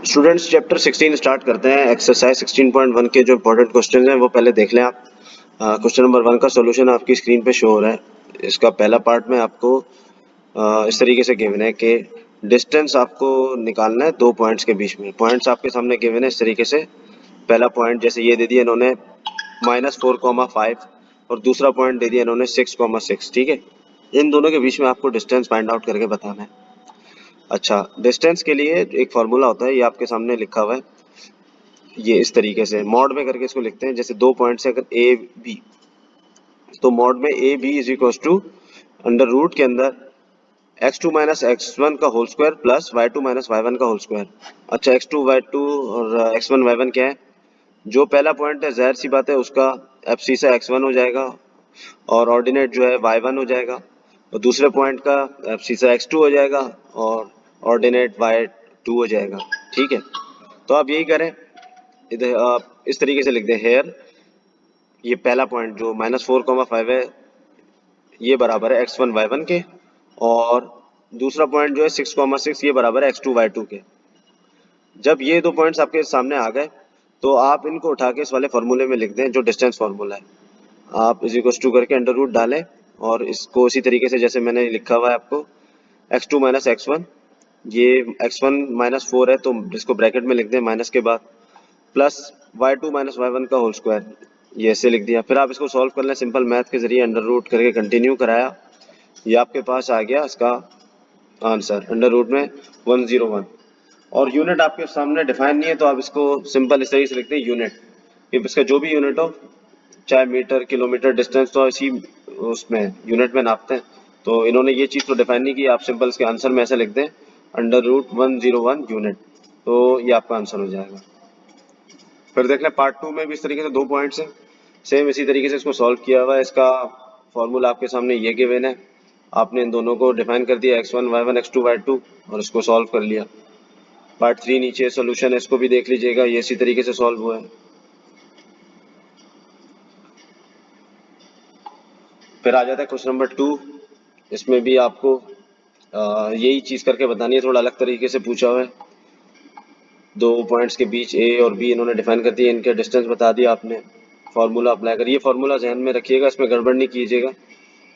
Students chapter 16 start करते हैं। Exercise 16.1 के जो इंपॉर्टेंट क्वेश्चन हैं वो पहले देख लें आप। क्वेश्चन नंबर 1 का सॉल्यूशन आपकी स्क्रीन पे शो हो रहा है। इसका पहला पार्ट में आपको इस तरीके से गिवन है कि डिस्टेंस आपको निकालना है दो पॉइंट्स के बीच में। पॉइंट्स आपके सामने गिवन है इस तरीके से। पहला पॉइंट जैसे ये दे दिया इन्होंने -4,5 और दूसरा पॉइंट दे दिया इन्होंने 6,6। ठीक है, इन दोनों के बीच में आपको डिस्टेंस फाइंड आउट करके बताना है। अच्छा, डिस्टेंस के लिए एक फॉर्मूला होता है, ये आपके सामने लिखा हुआ है। ये इस तरीके से मॉड में करके इसको लिखते हैं। जैसे दो पॉइंट्स है अगर ए बी, तो मॉड में A B is equal to under root के अंदर x2 माइनस x1 का whole square plus y2 minus y1 का होल स्क्वायर। अच्छा, x2 y2 और x1 y1 क्या है? जो पहला पॉइंट है जाहिर सी बात है उसका FC से x1 हो जाएगा और ऑर्डिनेट जो है y1 हो जाएगा, और दूसरे पॉइंट का FC से x2 हो जाएगा और ऑर्डिनेट y2 हो जाएगा। ठीक है, तो आप यही करें, इधर आप इस तरीके से लिख दें हेयर, ये पहला पॉइंट जो -4,5 है ये बराबर है x1 y1 के, और दूसरा पॉइंट जो है 6,6 ये बराबर है x2 y2 के। जब ये दो पॉइंट्स आपके सामने आ गए तो आप इनको उठा के इस वाले फॉर्मूले में लिख दें जो डिस्टेंस फार्मूला है। आप इज इक्वल टू करके अंडर रूट डालें और इसको इसी तरीके से जैसे मैंने लिखा हुआ है आपको x2 माइनस x1, ये x1 -4 है तो इसको ब्रैकेट में लिख दें माइनस के बाद, प्लस y2 माइनस y1 का होल स्क्वायर, ये ऐसे लिख दिया। फिर आप इसको सॉल्व कर लें सिंपल मैथ के जरिए, अंडर रूट करके कंटिन्यू कराया, ये आपके पास आ गया इसका आंसर अंडर रूट में 101। और यूनिट आपके सामने डिफाइन नहीं है तो आप इसको सिंपल इस तरीके से लिखते हैं यूनिट, कि इसका जो भी यूनिट हो, चाहे मीटर किलोमीटर डिस्टेंस, तो इसी उसमें यूनिट में नापते हैं। तो इन्होंने ये चीज़ तो डिफाइन नहीं की, आप सिंपल इसके आंसर में ऐसे लिख दें अंडर रूट 101 यूनिट, तो ये आपका आंसर हो जाएगा। फिर देख लें पार्ट 2 में भी इस तरीके से दो पॉइंट्स हैं, सेम इसी तरीके से इसको सॉल्व किया हुआ है। इसका फॉर्मूला आपके सामने ये गिवन है, आपने इन दोनों को डिफाइन कर दिया x1 y1 x2 y2 और इसको सॉल्व कर लिया। पार्ट 3 नीचे सोल्यूशन है, इसको भी देख लीजिएगा, ये इसी तरीके से सॉल्व हुआ है। फिर आ जाता है क्वेश्चन नंबर 2, इसमें भी आपको यही चीज़ करके बतानी है, थोड़ा अलग तरीके से पूछा हुआ है। दो पॉइंट्स के बीच ए और बी इन्होंने डिफाइन कर दिया, इनके डिस्टेंस बता दिया आपने, फार्मूला अप्लाई करिए। फार्मूला ध्यान में रखिएगा, इसमें गड़बड़ नहीं कीजिएगा,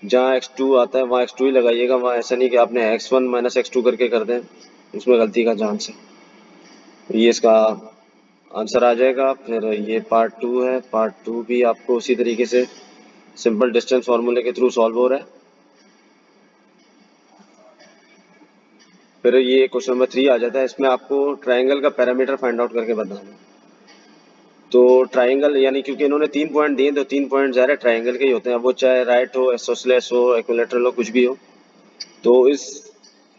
जहाँ x2 आता है वहाँ x2 ही लगाइएगा, वहाँ ऐसा नहीं कि आपने x1 माइनस x2 करके कर दें, उसमें गलती का चांस है। ये इसका आंसर आ जाएगा। फिर ये पार्ट 2 है, पार्ट 2 भी आपको उसी तरीके से सिंपल डिस्टेंस फार्मूले के थ्रू सॉल्व हो रहा है। फिर ये क्वेश्चन नंबर 3 आ जाता है, इसमें आपको ट्राइंगल का पैरामीटर फाइंड आउट करके बताना है। तो ट्राइंगल यानी क्योंकि इन्होंने 3 पॉइंट दिए तो 3 पॉइंट ज़्यादा ट्राइंगल के ही होते हैं, वो चाहे राइट हो, एसोसलेस हो, इक्विलेटरल हो, कुछ भी हो। तो इस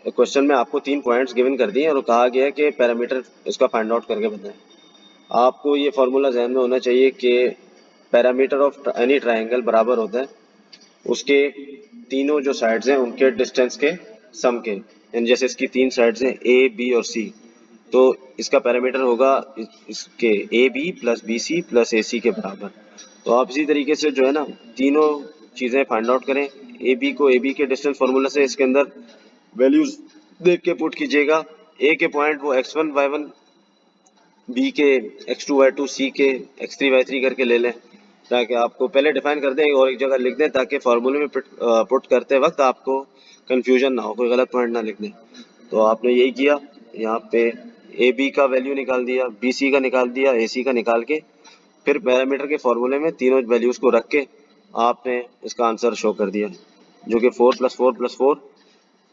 क्वेश्चन में आपको 3 पॉइंट्स गिवन कर दिए और कहा गया है कि पैरामीटर इसका फाइंड आउट करके बताएं। आपको ये फॉर्मूला ध्यान में होना चाहिए कि पैरामीटर ऑफ एनी ट्राइंगल बराबर होता है उसके तीनों जो साइड्स हैं उनके डिस्टेंस के सम के। यानी जैसे इसकी 3 साइड्स हैं ए बी और सी, तो इसका पैरामीटर होगा इसके A B plus B C plus A C के बराबर। तो आप इसी तरीके से जो है ना तीनों चीज़ें फाइंड आउट करें। ए बी को ए बी के डिस्टेंस फार्मूला से इसके अंदर वैल्यूज देख के पुट कीजिएगा। ए के पॉइंट वो x1 y1, बी के x2 y2, सी के x3 y3 करके ले लें, ताकि आपको पहले डिफाइन कर दें और एक जगह लिख दें ताकि फार्मूले में पुट करते वक्त आपको कंफ्यूजन ना हो, कोई गलत पॉइंट ना लिख दें। तो आपने यही किया, यहाँ पे ए बी का वैल्यू निकाल दिया, बी सी का निकाल दिया, ए सी का निकाल के फिर पैरामीटर के फॉर्मूले में तीनों वैल्यूज़ को रख के आपने इसका आंसर शो कर दिया, जो कि 4 + 4 + 4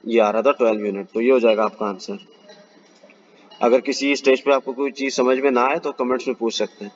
ये आ रहा था 12 यूनिट। तो ये हो जाएगा आपका आंसर। अगर किसी स्टेज पे आपको कोई चीज़ समझ में ना आए तो कमेंट्स में पूछ सकते हैं।